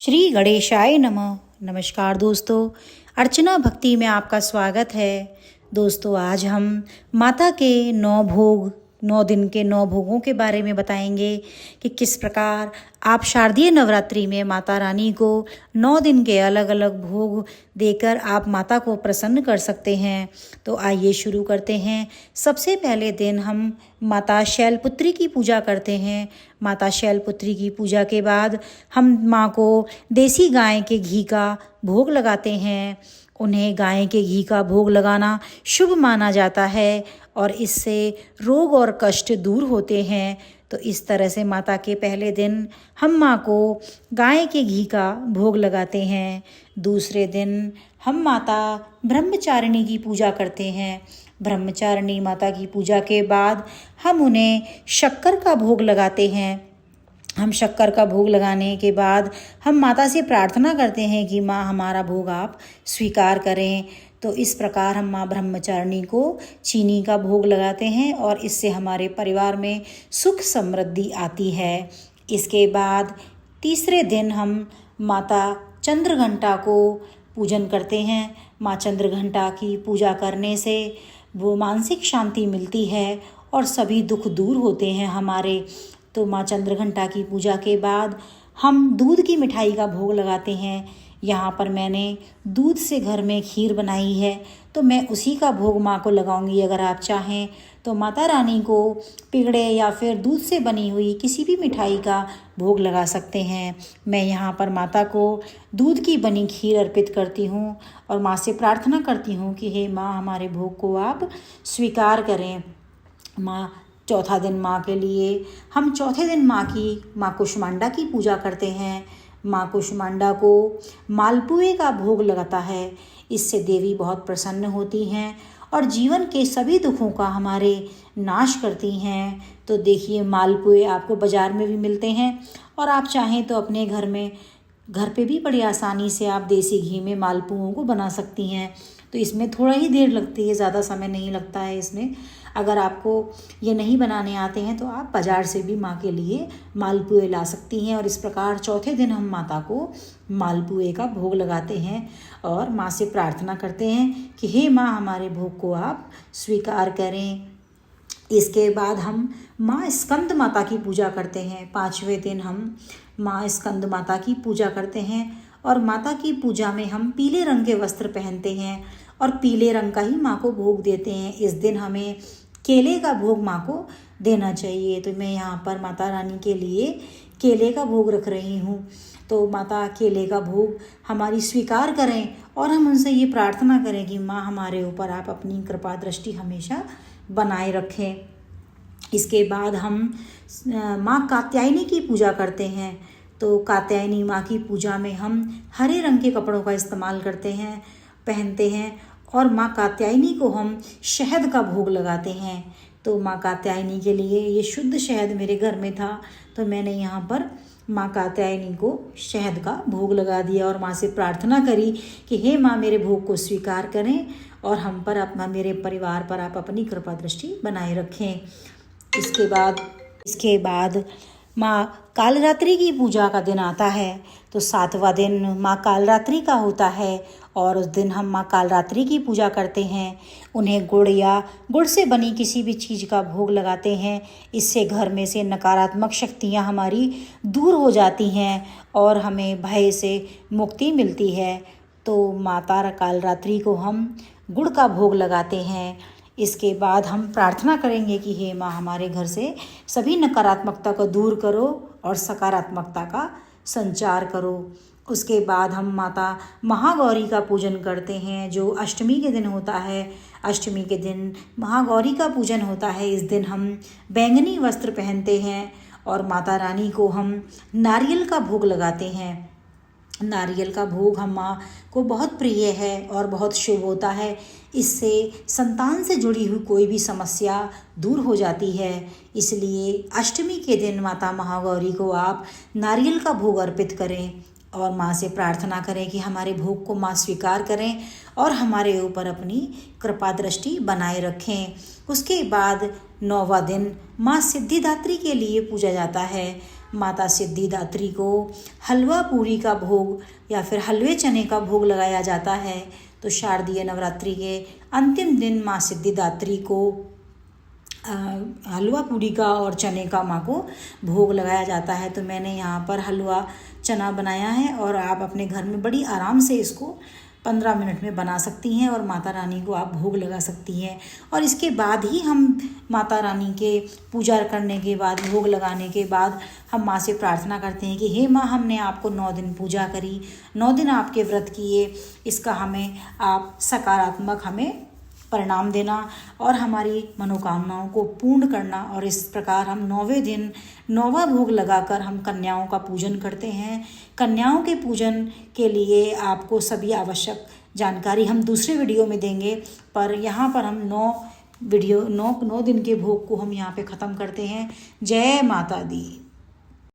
श्री गणेशाय नमः। नमस्कार दोस्तों, अर्चना भक्ति में आपका स्वागत है। दोस्तों, आज हम माता के 9 दिन के 9 भोगों के बारे में बताएंगे कि किस प्रकार आप शारदीय नवरात्रि में माता रानी को 9 दिन के अलग अलग भोग देकर आप माता को प्रसन्न कर सकते हैं। तो आइए शुरू करते हैं। सबसे पहले दिन हम माता शैलपुत्री की पूजा करते हैं। माता शैलपुत्री की पूजा के बाद हम माँ को देसी गाय के घी का भोग लगाते हैं। उन्हें गाय के घी का भोग लगाना शुभ माना जाता है और इससे रोग और कष्ट दूर होते हैं। तो इस तरह से माता के पहले दिन हम माँ को गाय के घी का भोग लगाते हैं। दूसरे दिन हम माता ब्रह्मचारिणी की पूजा करते हैं। ब्रह्मचारिणी माता की पूजा के बाद हम उन्हें शक्कर का भोग लगाते हैं। हम शक्कर का भोग लगाने के बाद हम माता से प्रार्थना करते हैं कि माँ हमारा भोग आप स्वीकार करें। तो इस प्रकार हम माँ ब्रह्मचारिणी को चीनी का भोग लगाते हैं और इससे हमारे परिवार में सुख समृद्धि आती है। इसके बाद तीसरे दिन हम माता चंद्रघंटा को पूजन करते हैं। माँ चंद्रघंटा की पूजा करने से वो मानसिक शांति मिलती है और सभी दुख दूर होते हैं हमारे। तो माँ चंद्रघंटा की पूजा के बाद हम दूध की मिठाई का भोग लगाते हैं। यहाँ पर मैंने दूध से घर में खीर बनाई है, तो मैं उसी का भोग माँ को लगाऊंगी। अगर आप चाहें तो माता रानी को पिगड़े या फिर दूध से बनी हुई किसी भी मिठाई का भोग लगा सकते हैं। मैं यहाँ पर माता को दूध की बनी खीर अर्पित करती हूँ और माँ से प्रार्थना करती हूँ कि हे माँ, हमारे भोग को आप स्वीकार करें। चौथा दिन माँ के लिए हम चौथे दिन माँ कुष्मांडा की पूजा करते हैं। माँ कुष्मांडा को मालपुए का भोग लगता है। इससे देवी बहुत प्रसन्न होती हैं और जीवन के सभी दुखों का हमारे नाश करती हैं। तो देखिए, मालपुए आपको बाज़ार में भी मिलते हैं और आप चाहें तो अपने घर पे भी बड़ी आसानी से आप देसी घी में मालपुओं को बना सकती हैं। तो इसमें थोड़ा ही देर लगती है, ज़्यादा समय नहीं लगता है इसमें। अगर आपको ये नहीं बनाने आते हैं तो आप बाज़ार से भी माँ के लिए मालपुए ला सकती हैं। और इस प्रकार चौथे दिन हम माता को मालपुए का भोग लगाते हैं और माँ से प्रार्थना करते हैं कि हे माँ, हमारे भोग को आप स्वीकार करें। इसके बाद हम माँ स्कंद माता की पूजा करते हैं। 5वें दिन हम माँ स्कंद माता की पूजा करते हैं और माता की पूजा में हम पीले रंग के वस्त्र पहनते हैं और पीले रंग का ही माँ को भोग देते हैं। इस दिन हमें केले का भोग माँ को देना चाहिए। तो मैं यहाँ पर माता रानी के लिए केले का भोग रख रही हूँ। तो माता केले का भोग हमारी स्वीकार करें और हम उनसे ये प्रार्थना करें कि माँ, हमारे ऊपर आप अपनी कृपा दृष्टि हमेशा बनाए रखें। इसके बाद हम माँ कात्यायनी की पूजा करते हैं। तो कात्यायनी माँ की पूजा में हम हरे रंग के कपड़ों का इस्तेमाल पहनते हैं और माँ कात्यायनी को हम शहद का भोग लगाते हैं। तो माँ कात्यायनी के लिए ये शुद्ध शहद मेरे घर में था, तो मैंने यहाँ पर माँ कात्यायनी को शहद का भोग लगा दिया और माँ से प्रार्थना करी कि हे माँ, मेरे भोग को स्वीकार करें और हम पर मेरे परिवार पर आप अपनी कृपा दृष्टि बनाए रखें। इसके बाद माँ कालरात्रि की पूजा का दिन आता है। तो 7वां दिन माँ कालरात्रि का होता है और उस दिन हम माँ कालरात्रि की पूजा करते हैं। उन्हें गुड़ से बनी किसी भी चीज़ का भोग लगाते हैं। इससे घर में से नकारात्मक शक्तियाँ हमारी दूर हो जाती हैं और हमें भय से मुक्ति मिलती है। तो माता कालरात्रि को हम गुड़ का भोग लगाते हैं। इसके बाद हम प्रार्थना करेंगे कि हे माँ, हमारे घर से सभी नकारात्मकता को दूर करो और सकारात्मकता का संचार करो। उसके बाद हम माता महागौरी का पूजन करते हैं, जो अष्टमी के दिन होता है। अष्टमी के दिन महागौरी का पूजन होता है। इस दिन हम बैंगनी वस्त्र पहनते हैं और माता रानी को हम नारियल का भोग लगाते हैं। नारियल का भोग हम माँ को बहुत प्रिय है और बहुत शुभ होता है। इससे संतान से जुड़ी हुई कोई भी समस्या दूर हो जाती है। इसलिए अष्टमी के दिन माता महागौरी को आप नारियल का भोग अर्पित करें और माँ से प्रार्थना करें कि हमारे भोग को माँ स्वीकार करें और हमारे ऊपर अपनी कृपा दृष्टि बनाए रखें। उसके बाद 9वां दिन माँ सिद्धिदात्री के लिए पूजा जाता है। माता सिद्धिदात्री को हलवा पूरी का भोग या फिर हलवे चने का भोग लगाया जाता है। तो शारदीय नवरात्रि के अंतिम दिन माँ सिद्धिदात्री को हलवा पूरी का और चने का माँ को भोग लगाया जाता है। तो मैंने यहाँ पर हलवा चना बनाया है और आप अपने घर में बड़ी आराम से इसको 15 मिनट में बना सकती हैं और माता रानी को आप भोग लगा सकती हैं। और इसके बाद ही हम माता रानी के पूजा करने के बाद, भोग लगाने के बाद हम माँ से प्रार्थना करते हैं कि हे माँ, हमने आपको 9 दिन पूजा करी, 9 दिन आपके व्रत किए, इसका हमें आप सकारात्मक हमें परिणाम देना और हमारी मनोकामनाओं को पूर्ण करना। और इस प्रकार हम 9वें दिन 9वां भोग लगाकर हम कन्याओं का पूजन करते हैं। कन्याओं के पूजन के लिए आपको सभी आवश्यक जानकारी हम दूसरे वीडियो में देंगे, पर यहाँ पर हम 9 दिन के भोग को हम यहाँ पे ख़त्म करते हैं। जय माता दी।